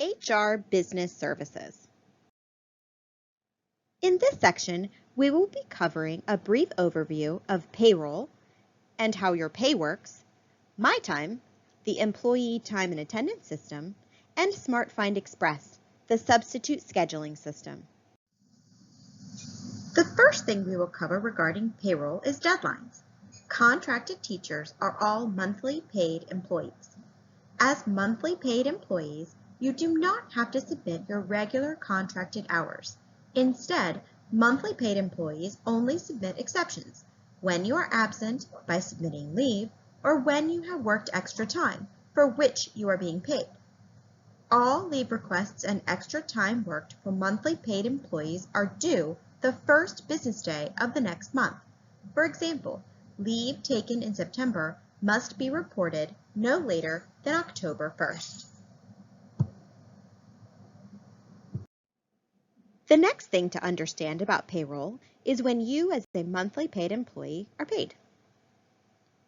HR Business Services. In this section, we will be covering a brief overview of payroll and how your pay works, MyTime, the employee time and attendance system, and SmartFind Express, the substitute scheduling system. The first thing we will cover regarding payroll is deadlines. Contracted teachers are all monthly paid employees. As monthly paid employees, you do not have to submit your regular contracted hours. Instead, monthly paid employees only submit exceptions when you are absent by submitting leave or when you have worked extra time for which you are being paid. All leave requests and extra time worked for monthly paid employees are due the first business day of the next month. For example, leave taken in September must be reported no later than October 1st. The next thing to understand about payroll is when you as a monthly paid employee are paid.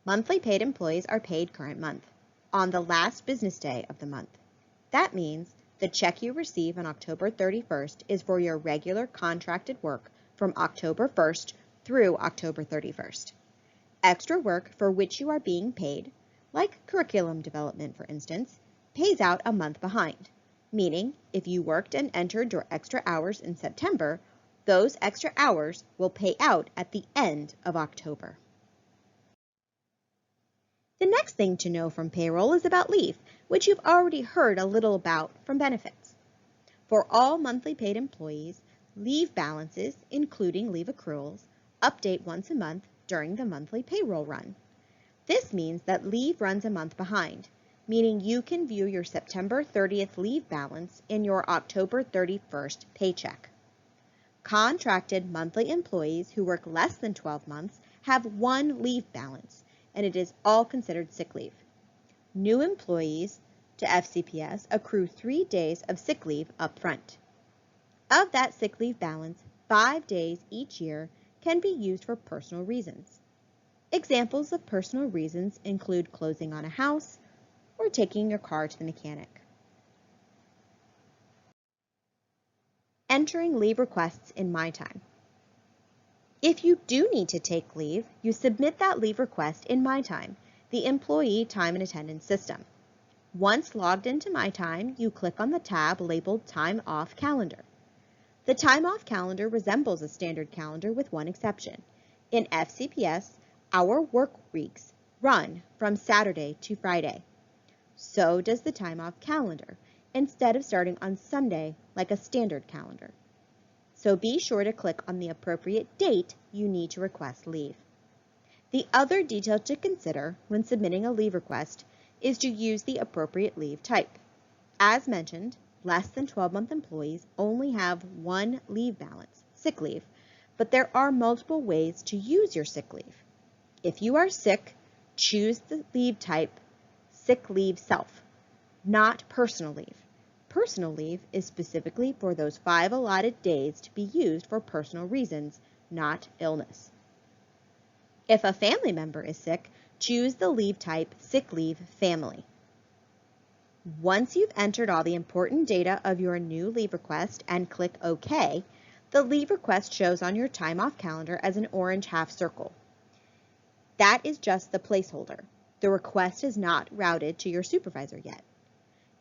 Monthly paid employees are paid current month, on the last business day of the month. That means the check you receive on October 31st is for your regular contracted work from October 1st through October 31st. Extra work for which you are being paid, like curriculum development for instance, pays out a month behind, meaning if you worked and entered your extra hours in September, those extra hours will pay out at the end of October. The next thing to know from payroll is about leave, which you've already heard a little about from benefits. For all monthly paid employees, leave balances, including leave accruals, update once a month during the monthly payroll run. This means that leave runs a month behind, meaning you can view your September 30th leave balance in your October 31st paycheck. Contracted monthly employees who work less than 12 months have one leave balance, and it is all considered sick leave. New employees to FCPS accrue 3 days of sick leave up front. Of that sick leave balance, 5 days each year can be used for personal reasons. Examples of personal reasons include closing on a house or taking your car to the mechanic. Entering leave requests in MyTime. If you do need to take leave, you submit that leave request in MyTime, the employee time and attendance system. Once logged into MyTime, you click on the tab labeled Time Off Calendar. The Time Off Calendar resembles a standard calendar with one exception. In FCPS, our work weeks run from Saturday to Friday. So does the Time Off Calendar, instead of starting on Sunday like a standard calendar. So be sure to click on the appropriate date you need to request leave. The other detail to consider when submitting a leave request is to use the appropriate leave type. As mentioned, less than 12-month employees only have one leave balance, sick leave, but there are multiple ways to use your sick leave. If you are sick, choose the leave type sick leave self, not personal leave. Personal leave is specifically for those 5 allotted days to be used for personal reasons, not illness. If a family member is sick, choose the leave type sick leave family. Once you've entered all the important data of your new leave request and click OK, the leave request shows on your time off calendar as an orange half circle. That is just the placeholder. The request is not routed to your supervisor yet.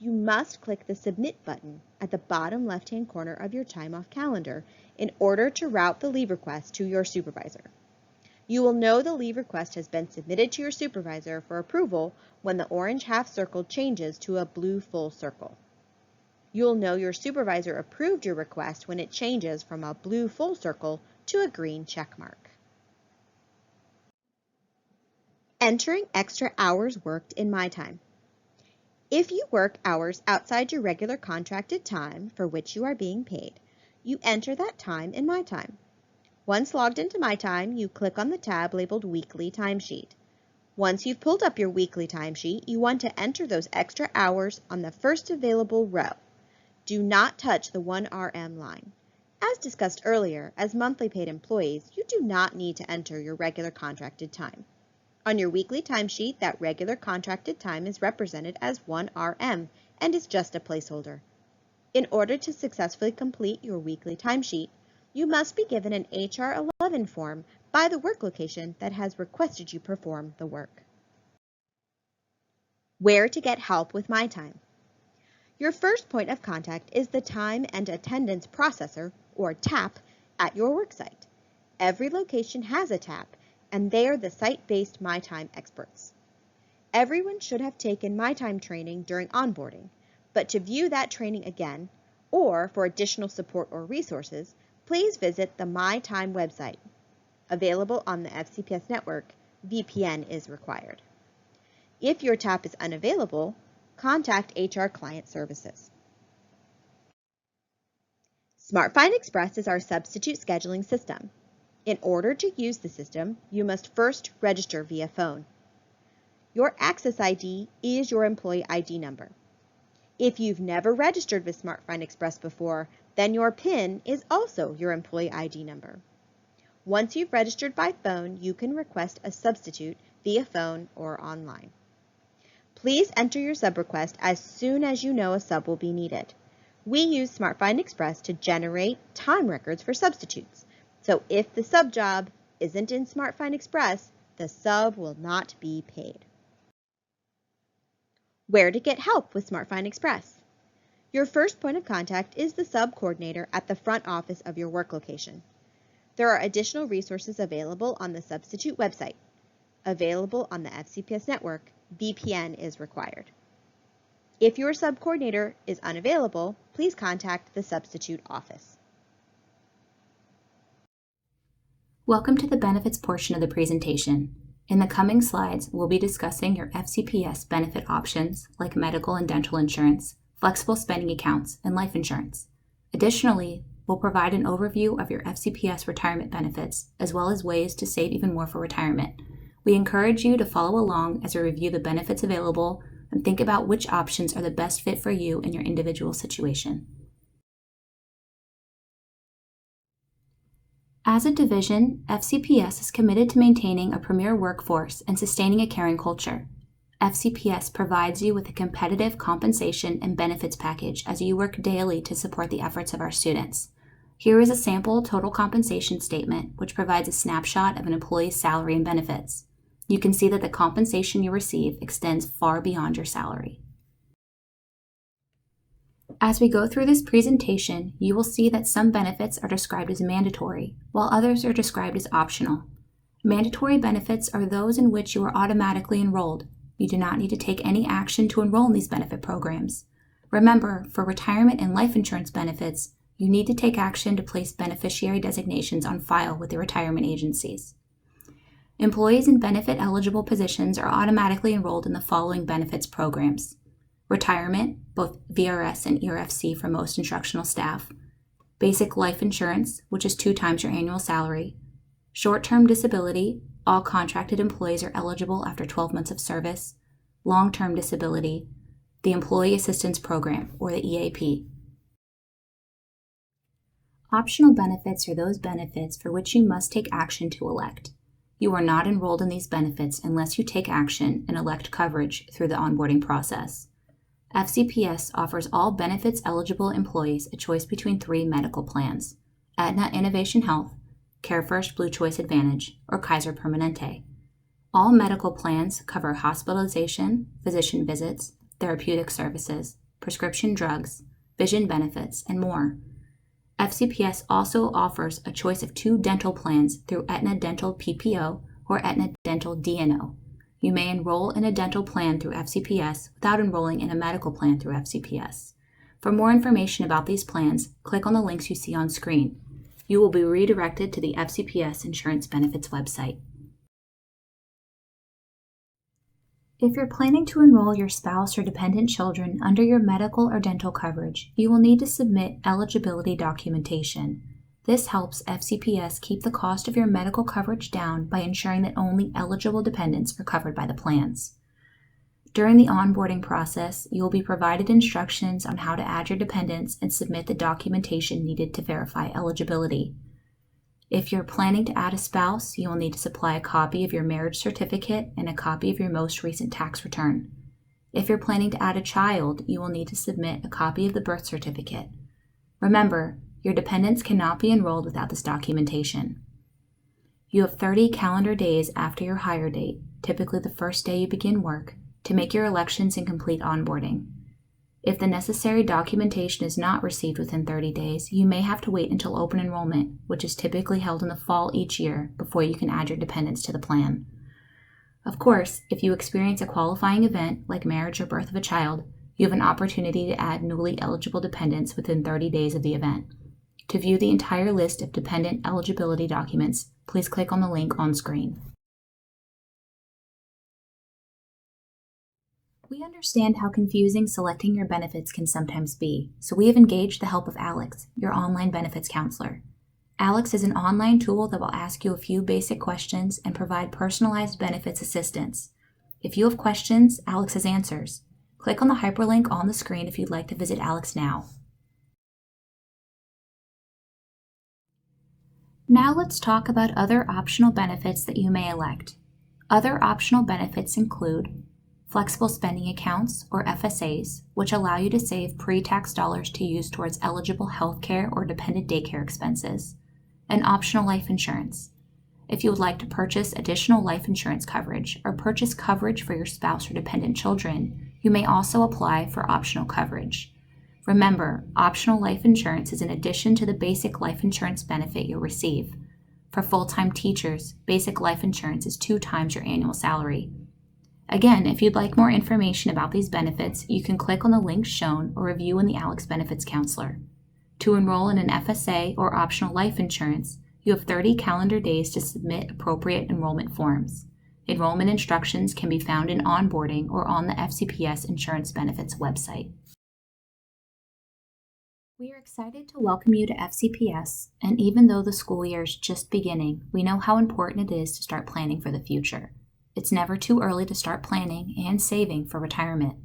You must click the Submit button at the bottom left-hand corner of your time off calendar in order to route the leave request to your supervisor. You will know the leave request has been submitted to your supervisor for approval when the orange half circle changes to a blue full circle. You'll know your supervisor approved your request when it changes from a blue full circle to a green check mark. Entering extra hours worked in MyTime. If you work hours outside your regular contracted time for which you are being paid, you enter that time in MyTime. Once logged into MyTime, you click on the tab labeled Weekly Timesheet. Once you've pulled up your weekly timesheet, you want to enter those extra hours on the first available row. Do not touch the 1RM line. As discussed earlier, as monthly paid employees, you do not need to enter your regular contracted time. On your weekly timesheet, that regular contracted time is represented as 1RM and is just a placeholder. In order to successfully complete your weekly timesheet, you must be given an HR 11 form by the work location that has requested you perform the work. Where to get help with MyTime. Your first point of contact is the Time and Attendance Processor, or TAP, at your worksite. Every location has a TAP, and they are the site-based MyTime experts. Everyone should have taken MyTime training during onboarding, but to view that training again, or for additional support or resources, please visit the MyTime website. Available on the FCPS network, VPN is required. If your TAP is unavailable, contact HR Client Services. SmartFind Express is our substitute scheduling system. In order to use the system, you must first register via phone. Your Access ID is your employee ID number. If you've never registered with SmartFind Express before, then your PIN is also your employee ID number. Once you've registered by phone, you can request a substitute via phone or online. Please enter your sub request as soon as you know a sub will be needed. We use SmartFind Express to generate time records for substitutes, so if the sub job isn't in SmartFind Express, the sub will not be paid. Where to get help with SmartFind Express. Your first point of contact is the sub coordinator at the front office of your work location. There are additional resources available on the substitute website. Available on the FCPS network, VPN is required. If your sub coordinator is unavailable, please contact the substitute office. Welcome to the benefits portion of the presentation. In the coming slides, we'll be discussing your FCPS benefit options like medical and dental insurance, flexible spending accounts, and life insurance. Additionally, we'll provide an overview of your FCPS retirement benefits, as well as ways to save even more for retirement. We encourage you to follow along as we review the benefits available and think about which options are the best fit for you in your individual situation. As a division, FCPS is committed to maintaining a premier workforce and sustaining a caring culture. FCPS provides you with a competitive compensation and benefits package as you work daily to support the efforts of our students. Here is a sample total compensation statement, which provides a snapshot of an employee's salary and benefits. You can see that the compensation you receive extends far beyond your salary. As we go through this presentation, you will see that some benefits are described as mandatory, while others are described as optional. Mandatory benefits are those in which you are automatically enrolled. You do not need to take any action to enroll in these benefit programs. Remember, for retirement and life insurance benefits, you need to take action to place beneficiary designations on file with the retirement agencies. Employees in benefit-eligible positions are automatically enrolled in the following benefits programs: retirement, both VRS and ERFC for most instructional staff; basic life insurance, which is 2 times your annual salary; short-term disability, all contracted employees are eligible after 12 months of service; long-term disability, the Employee Assistance Program, or the EAP. Optional benefits are those benefits for which you must take action to elect. You are not enrolled in these benefits unless you take action and elect coverage through the onboarding process. FCPS offers all benefits-eligible employees a choice between 3 medical plans: Aetna Innovation Health, CareFirst Blue Choice Advantage, or Kaiser Permanente. All medical plans cover hospitalization, physician visits, therapeutic services, prescription drugs, vision benefits, and more. FCPS also offers a choice of 2 dental plans through Aetna Dental PPO or Aetna Dental DNO. You may enroll in a dental plan through FCPS without enrolling in a medical plan through FCPS. For more information about these plans, click on the links you see on screen. You will be redirected to the FCPS Insurance Benefits website. If you're planning to enroll your spouse or dependent children under your medical or dental coverage, you will need to submit eligibility documentation. This helps FCPS keep the cost of your medical coverage down by ensuring that only eligible dependents are covered by the plans. During the onboarding process, you will be provided instructions on how to add your dependents and submit the documentation needed to verify eligibility. If you're planning to add a spouse, you will need to supply a copy of your marriage certificate and a copy of your most recent tax return. If you're planning to add a child, you will need to submit a copy of the birth certificate. Remember, your dependents cannot be enrolled without this documentation. You have 30 calendar days after your hire date, typically the first day you begin work, to make your elections and complete onboarding. If the necessary documentation is not received within 30 days, you may have to wait until open enrollment, which is typically held in the fall each year, before you can add your dependents to the plan. Of course, if you experience a qualifying event like marriage or birth of a child, you have an opportunity to add newly eligible dependents within 30 days of the event. To view the entire list of dependent eligibility documents, please click on the link on screen. We understand how confusing selecting your benefits can sometimes be, so we have engaged the help of Alex, your online benefits counselor. Alex is an online tool that will ask you a few basic questions and provide personalized benefits assistance. If you have questions, Alex has answers. Click on the hyperlink on the screen if you'd like to visit Alex now. Now let's talk about other optional benefits that you may elect. Other optional benefits include flexible spending accounts, or FSAs, which allow you to save pre-tax dollars to use towards eligible healthcare or dependent daycare expenses, and optional life insurance. If you would like to purchase additional life insurance coverage or purchase coverage for your spouse or dependent children, you may also apply for optional coverage. Remember, optional life insurance is in addition to the basic life insurance benefit you'll receive. For full-time teachers, basic life insurance is 2 times your annual salary. Again, if you'd like more information about these benefits, you can click on the links shown or review in the Alex Benefits Counselor. To enroll in an FSA or optional life insurance, you have 30 calendar days to submit appropriate enrollment forms. Enrollment instructions can be found in onboarding or on the FCPS Insurance Benefits website. We are excited to welcome you to FCPS, and even though the school year is just beginning, we know how important it is to start planning for the future. It's never too early to start planning and saving for retirement.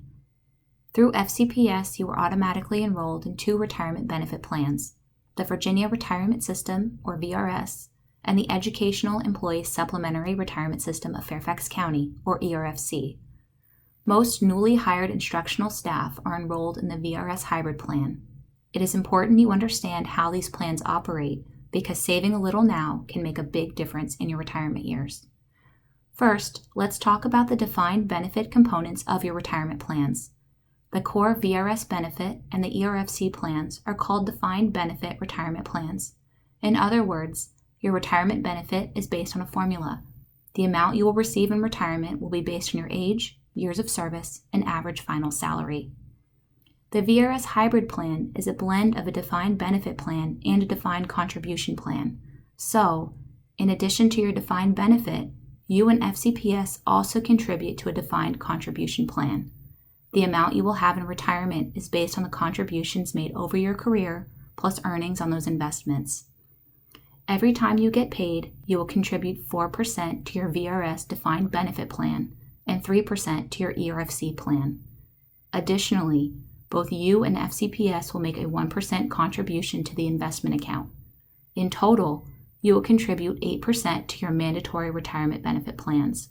Through FCPS, you are automatically enrolled in 2 retirement benefit plans, the Virginia Retirement System, or VRS, and the Educational Employee Supplementary Retirement System of Fairfax County, or ERFC. Most newly hired instructional staff are enrolled in the VRS Hybrid Plan. It is important you understand how these plans operate because saving a little now can make a big difference in your retirement years. First, let's talk about the defined benefit components of your retirement plans. The core VRS benefit and the ERFC plans are called defined benefit retirement plans. In other words, your retirement benefit is based on a formula. The amount you will receive in retirement will be based on your age, years of service, and average final salary. The VRS hybrid plan is a blend of a defined benefit plan and a defined contribution plan. So, in addition to your defined benefit, you and FCPS also contribute to a defined contribution plan. The amount you will have in retirement is based on the contributions made over your career plus earnings on those investments. Every time you get paid, you will contribute 4% to your VRS defined benefit plan and 3% to your ERFC plan. Additionally, both you and FCPS will make a 1% contribution to the investment account. In total, you will contribute 8% to your mandatory retirement benefit plans.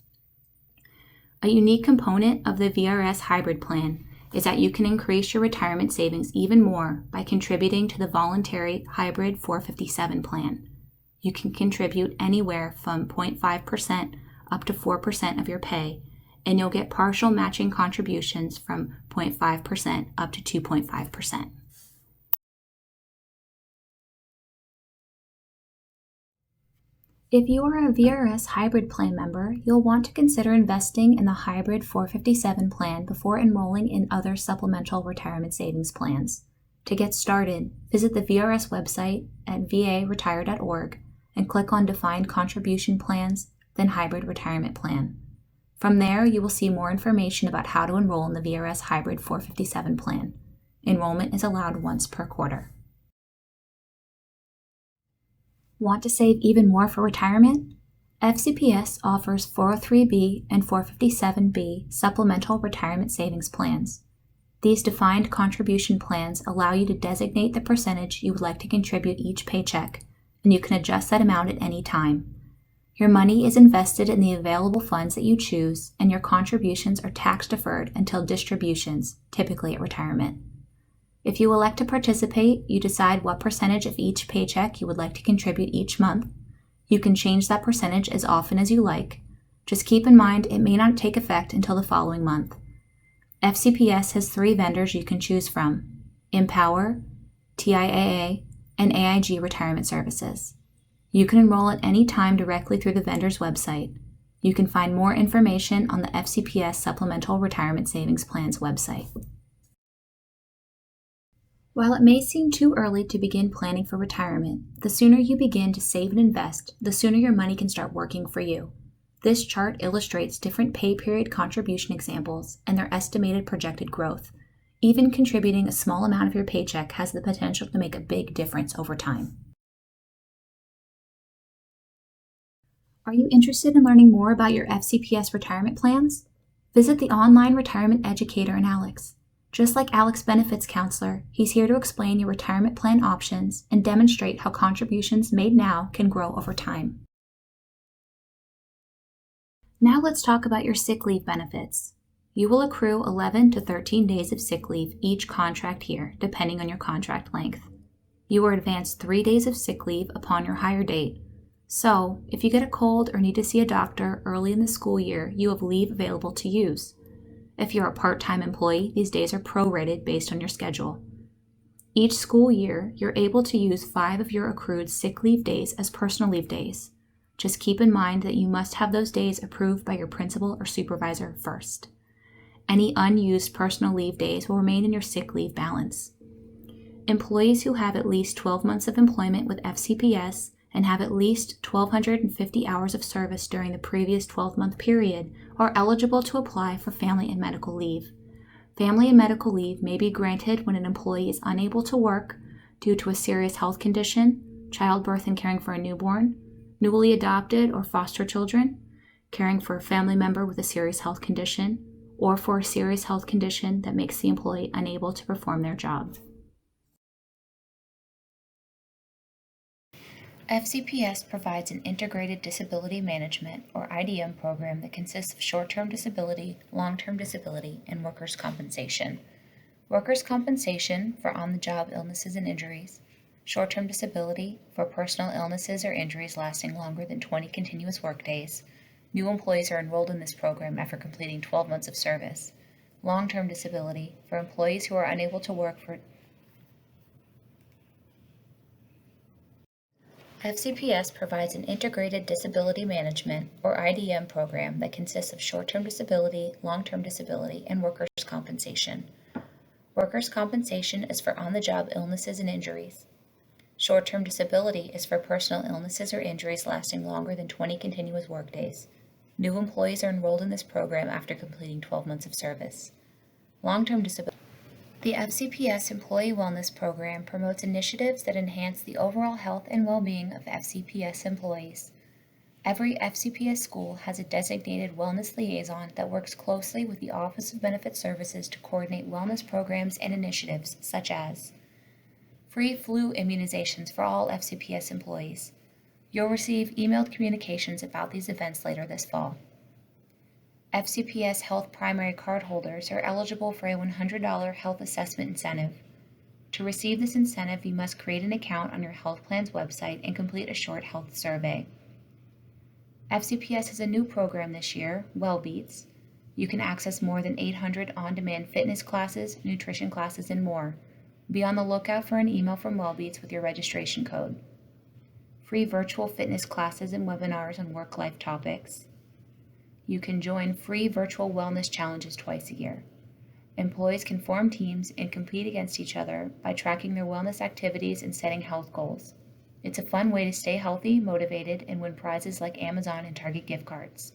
A unique component of the VRS hybrid plan is that you can increase your retirement savings even more by contributing to the voluntary hybrid 457 plan. You can contribute anywhere from 0.5% up to 4% of your pay, and you'll get partial matching contributions from 0.5% up to 2.5%. If you are a VRS hybrid plan member, you'll want to consider investing in the hybrid 457 plan before enrolling in other supplemental retirement savings plans. To get started, visit the VRS website at varetire.org and click on Defined Contribution Plans, then Hybrid Retirement Plan. From there, you will see more information about how to enroll in the VRS Hybrid 457 plan. Enrollment is allowed once per quarter. Want to save even more for retirement? FCPS offers 403B and 457B supplemental retirement savings plans. These defined contribution plans allow you to designate the percentage you would like to contribute each paycheck, and you can adjust that amount at any time. Your money is invested in the available funds that you choose, and your contributions are tax deferred until distributions, typically at retirement. If you elect to participate, you decide what percentage of each paycheck you would like to contribute each month. You can change that percentage as often as you like. Just keep in mind it may not take effect until the following month. FCPS has 3 vendors you can choose from: Empower, TIAA, and AIG Retirement Services. You can enroll at any time directly through the vendor's website. You can find more information on the FCPS Supplemental Retirement Savings Plan's website. While it may seem too early to begin planning for retirement, the sooner you begin to save and invest, the sooner your money can start working for you. This chart illustrates different pay period contribution examples and their estimated projected growth. Even contributing a small amount of your paycheck has the potential to make a big difference over time. Are you interested in learning more about your FCPS retirement plans? Visit the online retirement educator in Alex. Just like Alex Benefits Counselor, he's here to explain your retirement plan options and demonstrate how contributions made now can grow over time. Now let's talk about your sick leave benefits. You will accrue 11 to 13 days of sick leave each contract year, depending on your contract length. You are advanced 3 days of sick leave upon your hire date. So, if you get a cold or need to see a doctor early in the school year, you have leave available to use. If you're a part-time employee, these days are prorated based on your schedule. Each school year, you're able to use 5 of your accrued sick leave days as personal leave days. Just keep in mind that you must have those days approved by your principal or supervisor first. Any unused personal leave days will remain in your sick leave balance. Employees who have at least 12 months of employment with FCPS and have at least 1,250 hours of service during the previous 12-month period are eligible to apply for family and medical leave. Family and medical leave may be granted when an employee is unable to work due to a serious health condition, childbirth and caring for a newborn, newly adopted or foster children, caring for a family member with a serious health condition, or for a serious health condition that makes the employee unable to perform their job. FCPS provides an integrated disability management, or IDM, program that consists of short-term disability, long-term disability, and workers' compensation. Workers' compensation for on-the-job illnesses and injuries, short-term disability for personal illnesses or injuries lasting longer than 20 continuous workdays. New employees are enrolled in this program after completing 12 months of service. Long-term disability for employees who are unable to work for FCPS provides an integrated disability management, or IDM, program that consists of short-term disability, long-term disability, and workers' compensation. Workers' compensation is for on-the-job illnesses and injuries. Short-term disability is for personal illnesses or injuries lasting longer than 20 continuous workdays. New employees are enrolled in this program after completing 12 months of service. Long-term disability. The FCPS Employee Wellness Program promotes initiatives that enhance the overall health and well-being of FCPS employees. Every FCPS school has a designated wellness liaison that works closely with the Office of Benefit Services to coordinate wellness programs and initiatives such as free flu immunizations for all FCPS employees. You'll receive emailed communications about these events later this fall. FCPS Health Primary Card holders are eligible for a $100 health assessment incentive. To receive this incentive, you must create an account on your health plan's website and complete a short health survey. FCPS has a new program this year, WellBeats. You can access more than 800 on-demand fitness classes, nutrition classes, and more. Be on the lookout for an email from WellBeats with your registration code. Free virtual fitness classes and webinars on work-life topics. You can join free virtual wellness challenges twice a year. Employees can form teams and compete against each other by tracking their wellness activities and setting health goals. It's a fun way to stay healthy, motivated, and win prizes like Amazon and Target gift cards.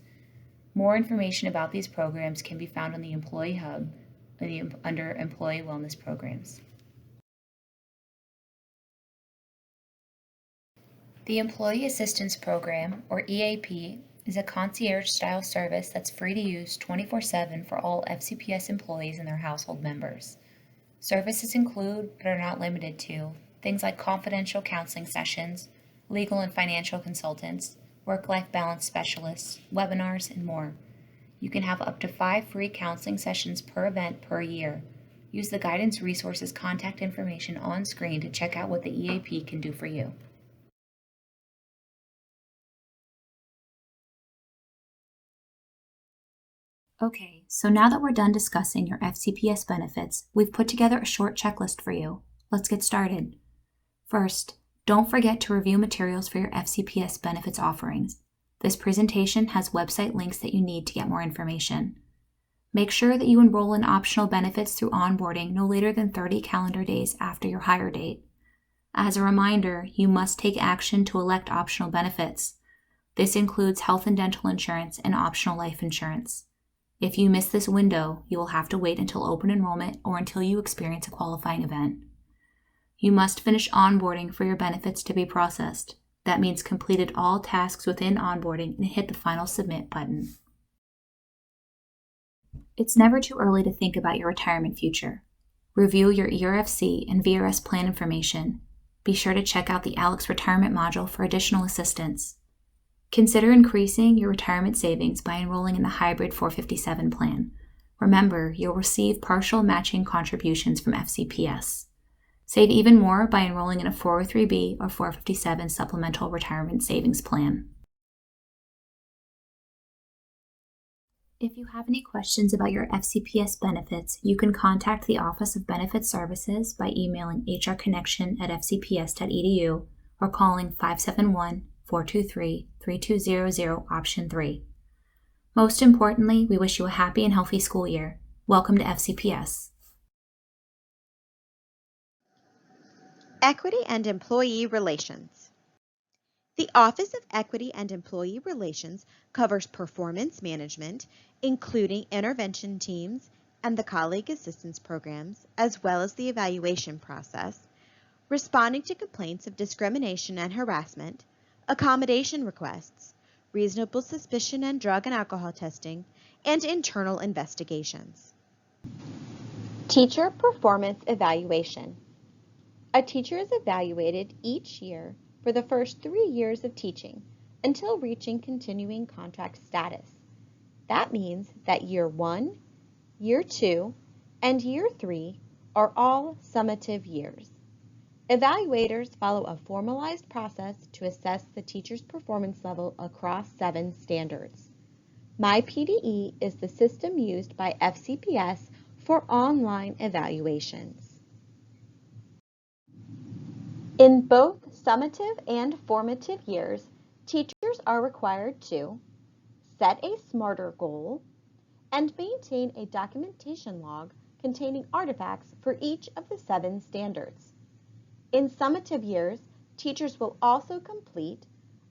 More information about these programs can be found on the Employee Hub under Employee Wellness Programs. The Employee Assistance Program, or EAP, is a concierge-style service that's free to use 24/7 for all FCPS employees and their household members. Services include, but are not limited to, things like confidential counseling sessions, legal and financial consultants, work-life balance specialists, webinars, and more. You can have up to 5 free counseling sessions per event per year. Use the guidance resources contact information on screen to check out what the EAP can do for you. Okay, so now that we're done discussing your FCPS benefits, we've put together a short checklist for you. Let's get started. First, don't forget to review materials for your FCPS benefits offerings. This presentation has website links that you need to get more information. Make sure that you enroll in optional benefits through onboarding no later than 30 calendar days after your hire date. As a reminder, you must take action to elect optional benefits. This includes health and dental insurance and optional life insurance. If you miss this window, you will have to wait until open enrollment or until you experience a qualifying event. You must finish onboarding for your benefits to be processed. That means completed all tasks within onboarding and hit the final submit button. It's never too early to think about your retirement future. Review your ERFC and VRS plan information. Be sure to check out the ALEX retirement module for additional assistance. Consider increasing your retirement savings by enrolling in the hybrid 457 plan. Remember, you'll receive partial matching contributions from FCPS. Save even more by enrolling in a 403B or 457 supplemental retirement savings plan. If you have any questions about your FCPS benefits, you can contact the Office of Benefits Services by emailing hrconnection@fcps.edu or calling 571-423-3200 option 3. Most importantly, we wish you a happy and healthy school year. Welcome to FCPS. Equity and Employee Relations. The Office of Equity and Employee Relations covers performance management, including intervention teams and the colleague assistance programs, as well as the evaluation process, responding to complaints of discrimination and harassment, accommodation requests, reasonable suspicion and drug and alcohol testing, and internal investigations. Teacher Performance Evaluation. A teacher is evaluated each year for the first 3 years of teaching until reaching continuing contract status. That means that year 1, year 2, and year 3 are all summative years. Evaluators follow a formalized process to assess the teacher's performance level across 7 standards. MyPDE is the system used by FCPS for online evaluations. In both summative and formative years, teachers are required to set a SMARTER goal and maintain a documentation log containing artifacts for each of the 7 standards. In summative years, teachers will also complete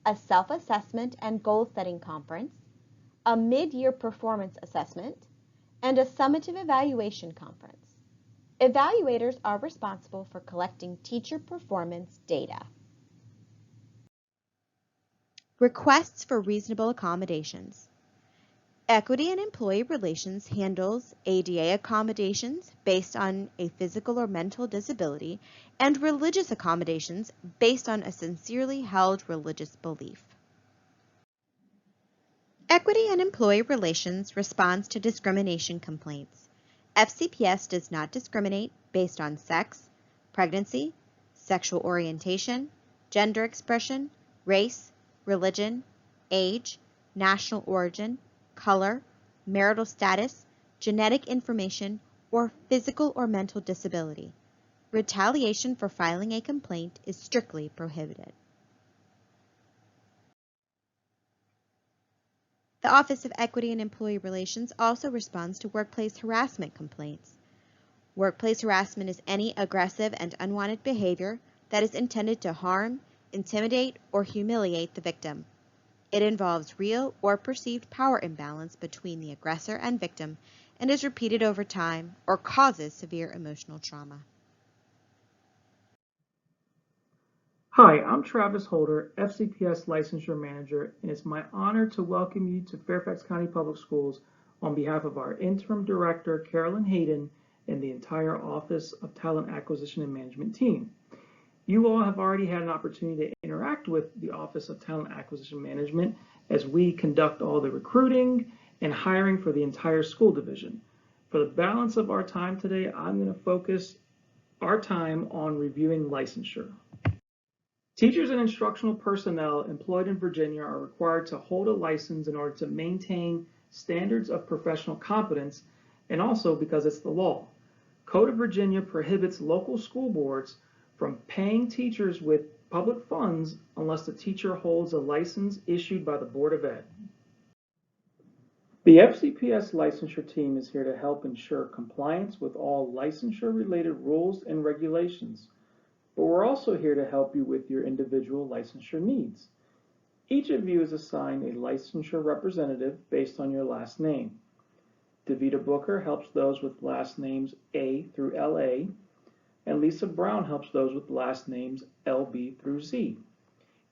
a self-assessment and goal-setting conference, a mid-year performance assessment, and a summative evaluation conference. Evaluators are responsible for collecting teacher performance data. Requests for reasonable accommodations. Equity and Employee Relations handles ADA accommodations based on a physical or mental disability and religious accommodations based on a sincerely held religious belief. Equity and Employee Relations responds to discrimination complaints. FCPS does not discriminate based on sex, pregnancy, sexual orientation, gender expression, race, religion, age, national origin, color, marital status, genetic information, or physical or mental disability. Retaliation for filing a complaint is strictly prohibited. The Office of Equity and Employee Relations also responds to workplace harassment complaints. Workplace harassment is any aggressive and unwanted behavior that is intended to harm, intimidate, or humiliate the victim. It involves real or perceived power imbalance between the aggressor and victim and is repeated over time or causes severe emotional trauma. Hi, I'm Travis Holder, FCPS Licensure Manager, and it's my honor to welcome you to Fairfax County Public Schools on behalf of our Interim Director, Carolyn Hayden, and the entire Office of Talent Acquisition and Management team. You all have already had an opportunity to interact with the Office of Talent Acquisition Management as we conduct all the recruiting and hiring for the entire school division. For the balance of our time today, I'm going to focus our time on reviewing licensure. Teachers and instructional personnel employed in Virginia are required to hold a license in order to maintain standards of professional competence, and also because it's the law. Code of Virginia prohibits local school boards from paying teachers with public funds unless the teacher holds a license issued by the Board of Ed. The FCPS licensure team is here to help ensure compliance with all licensure-related rules and regulations, but we're also here to help you with your individual licensure needs. Each of you is assigned a licensure representative based on your last name. Davita Booker helps those with last names A through LA, and Lisa Brown helps those with last names LB through Z.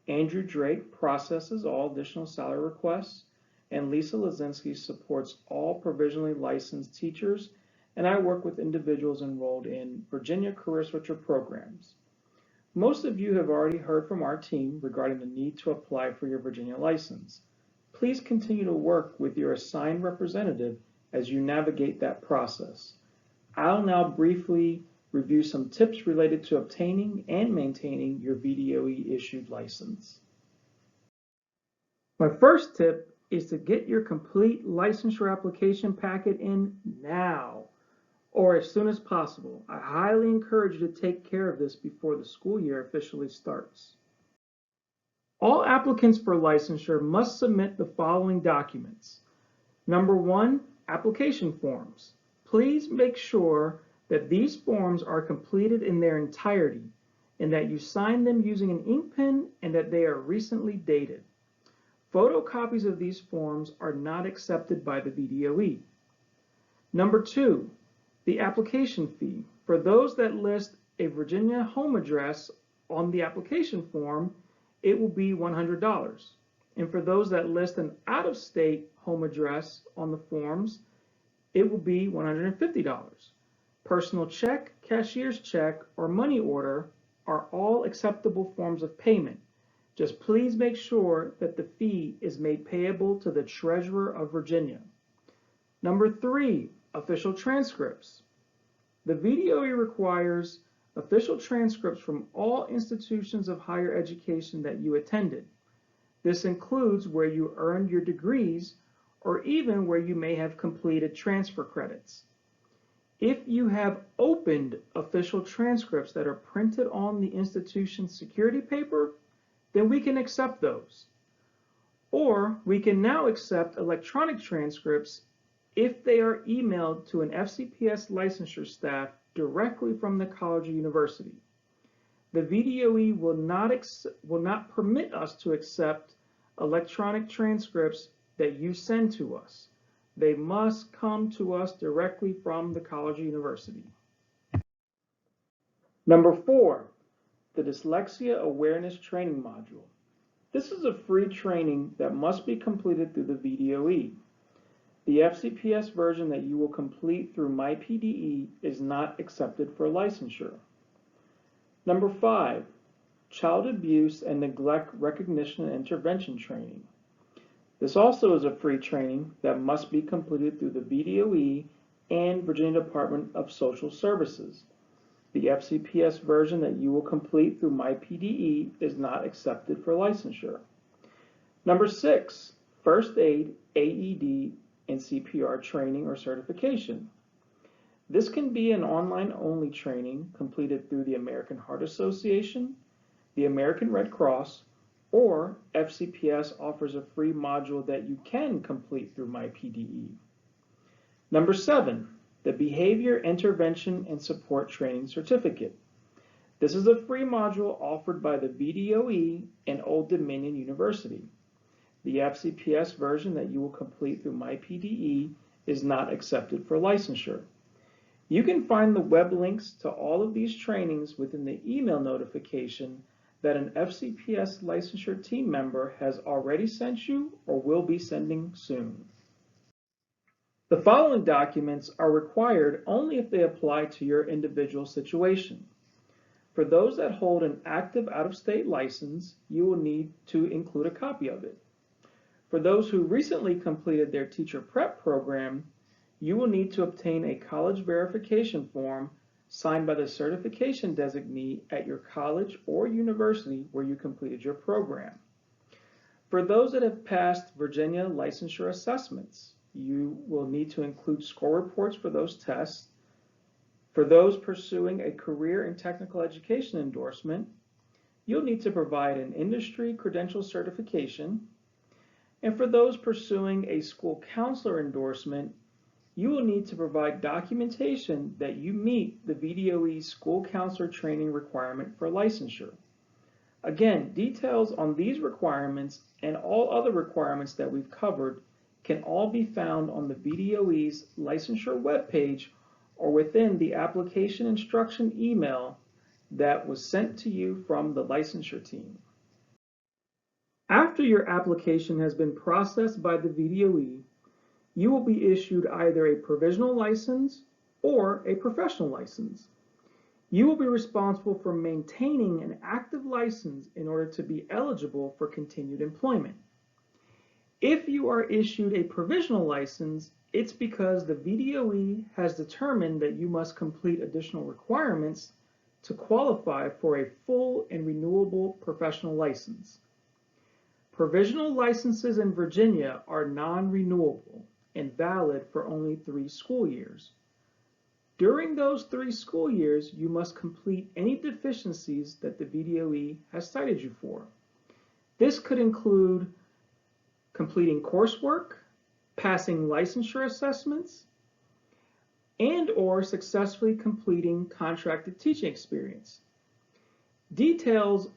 Andrew Drake processes all additional salary requests, and Lisa Lazinski supports all provisionally licensed teachers, and I work with individuals enrolled in Virginia Career Switcher programs. Most of you have already heard from our team regarding the need to apply for your Virginia license. Please continue to work with your assigned representative as you navigate that process. I'll now briefly review some tips related to obtaining and maintaining your VDOE issued license. My first tip is to get your complete licensure application packet in now, or as soon as possible. I highly encourage you to take care of this before the school year officially starts. All applicants for licensure must submit the following documents. Number 1, application forms. Please make sure that these forms are completed in their entirety and that you sign them using an ink pen and that they are recently dated. Photocopies of these forms are not accepted by the VDOE. Number 2, the application fee. For those that list a Virginia home address on the application form, it will be $100. And for those that list an out-of-state home address on the forms, it will be $150. Personal check, cashier's check, or money order are all acceptable forms of payment. Just please make sure that the fee is made payable to the Treasurer of Virginia. Number 3, official transcripts. The VDOE requires official transcripts from all institutions of higher education that you attended. This includes where you earned your degrees or even where you may have completed transfer credits. If you have opened official transcripts that are printed on the institution's security paper, then we can accept those. Or we can now accept electronic transcripts if they are emailed to an FCPS licensure staff directly from the college or university. The VDOE will not permit us to accept electronic transcripts that you send to us. They must come to us directly from the college or university. Number 4, the Dyslexia Awareness Training Module. This is a free training that must be completed through the VDOE. The FCPS version that you will complete through MyPDE is not accepted for licensure. Number 5, Child Abuse and Neglect Recognition and Intervention Training. This also is a free training that must be completed through the VDOE and Virginia Department of Social Services. The FCPS version that you will complete through MyPDE is not accepted for licensure. Number 6, First Aid, AED, and CPR training or certification. This can be an online-only training completed through the American Heart Association, the American Red Cross, or FCPS offers a free module that you can complete through MyPDE. Number 7, the Behavior Intervention and Support Training Certificate. This is a free module offered by the VDOE and Old Dominion University. The FCPS version that you will complete through MyPDE is not accepted for licensure. You can find the web links to all of these trainings within the email notification that an FCPS licensure team member has already sent you or will be sending soon. The following documents are required only if they apply to your individual situation. For those that hold an active out-of-state license, you will need to include a copy of it. For those who recently completed their teacher prep program, you will need to obtain a college verification form signed by the certification designee at your college or university where you completed your program. For those that have passed Virginia licensure assessments, you will need to include score reports for those tests. For those pursuing a career and technical education endorsement, you'll need to provide an industry credential certification. And for those pursuing a school counselor endorsement, you will need to provide documentation that you meet the VDOE school counselor training requirement for licensure. Again, details on these requirements and all other requirements that we've covered can all be found on the VDOE's licensure webpage or within the application instruction email that was sent to you from the licensure team. After your application has been processed by the VDOE, you will be issued either a provisional license or a professional license. You will be responsible for maintaining an active license in order to be eligible for continued employment. If you are issued a provisional license, it's because the VDOE has determined that you must complete additional requirements to qualify for a full and renewable professional license. Provisional licenses in Virginia are non-renewable and valid for only 3 school years. During those 3 school years, you must complete any deficiencies that the VDOE has cited you for. This could include completing coursework, passing licensure assessments, and/or successfully completing contracted teaching experience. Details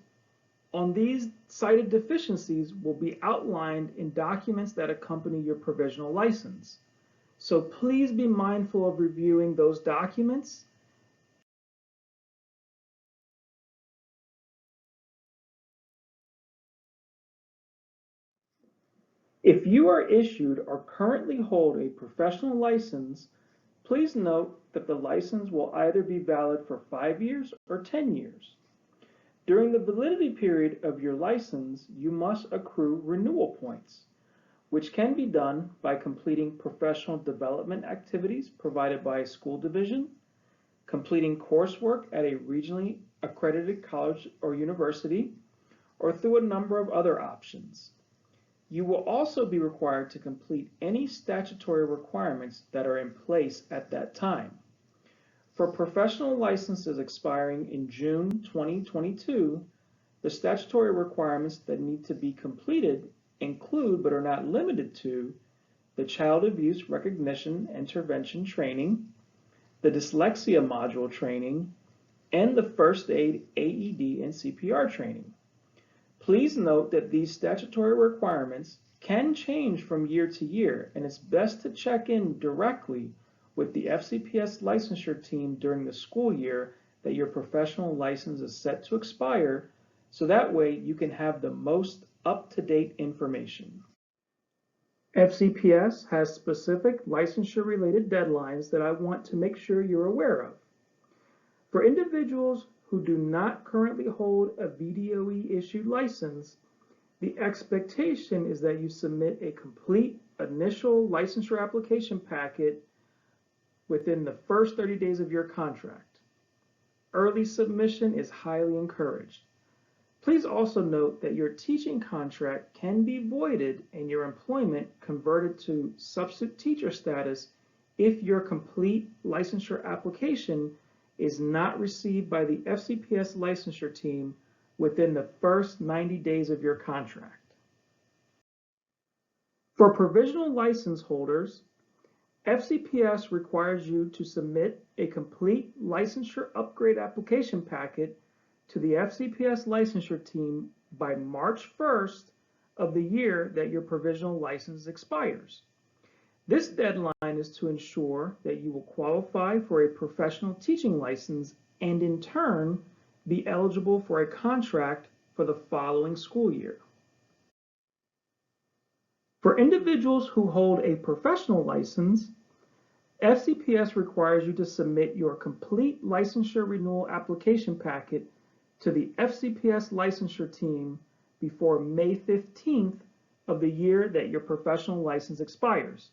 on these cited deficiencies will be outlined in documents that accompany your provisional license. So please be mindful of reviewing those documents. If you are issued or currently hold a professional license, please note that the license will either be valid for 5 years or 10 years. During the validity period of your license, you must accrue renewal points, which can be done by completing professional development activities provided by a school division, completing coursework at a regionally accredited college or university, or through a number of other options. You will also be required to complete any statutory requirements that are in place at that time. For professional licenses expiring in June 2022, the statutory requirements that need to be completed include, but are not limited to, the Child Abuse Recognition Intervention Training, the Dyslexia Module Training, and the First Aid, AED, and CPR Training. Please note that these statutory requirements can change from year to year, and it's best to check in directly with the FCPS licensure team during the school year that your professional license is set to expire, so that way you can have the most up-to-date information. FCPS has specific licensure-related deadlines that I want to make sure you're aware of. For individuals who do not currently hold a VDOE-issued license, the expectation is that you submit a complete initial licensure application packet within the first 30 days of your contract. Early submission is highly encouraged. Please also note that your teaching contract can be voided and your employment converted to substitute teacher status if your complete licensure application is not received by the FCPS licensure team within the first 90 days of your contract. For provisional license holders, FCPS requires you to submit a complete licensure upgrade application packet to the FCPS licensure team by March 1st of the year that your provisional license expires. This deadline is to ensure that you will qualify for a professional teaching license and in turn be eligible for a contract for the following school year. For individuals who hold a professional license, FCPS requires you to submit your complete licensure renewal application packet to the FCPS licensure team before May 15th of the year that your professional license expires.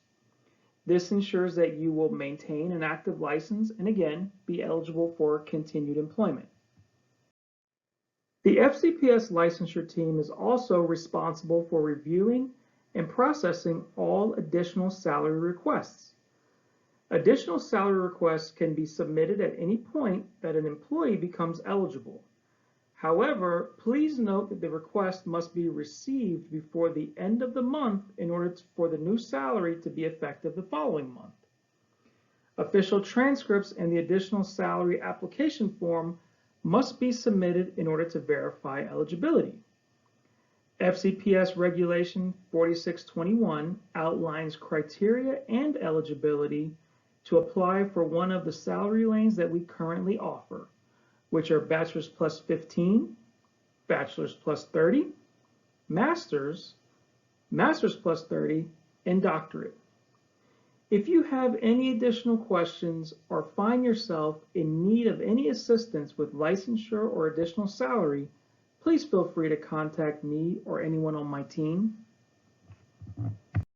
This ensures that you will maintain an active license and again, be eligible for continued employment. The FCPS licensure team is also responsible for reviewing and processing all additional salary requests. Additional salary requests can be submitted at any point that an employee becomes eligible. However, please note that the request must be received before the end of the month in order for the new salary to be effective the following month. Official transcripts and the additional salary application form must be submitted in order to verify eligibility. FCPS Regulation 4621 outlines criteria and eligibility to apply for one of the salary lanes that we currently offer, which are Bachelor's plus 15, Bachelor's plus 30, Master's, Master's plus 30, and Doctorate. If you have any additional questions or find yourself in need of any assistance with licensure or additional salary, please feel free to contact me or anyone on my team.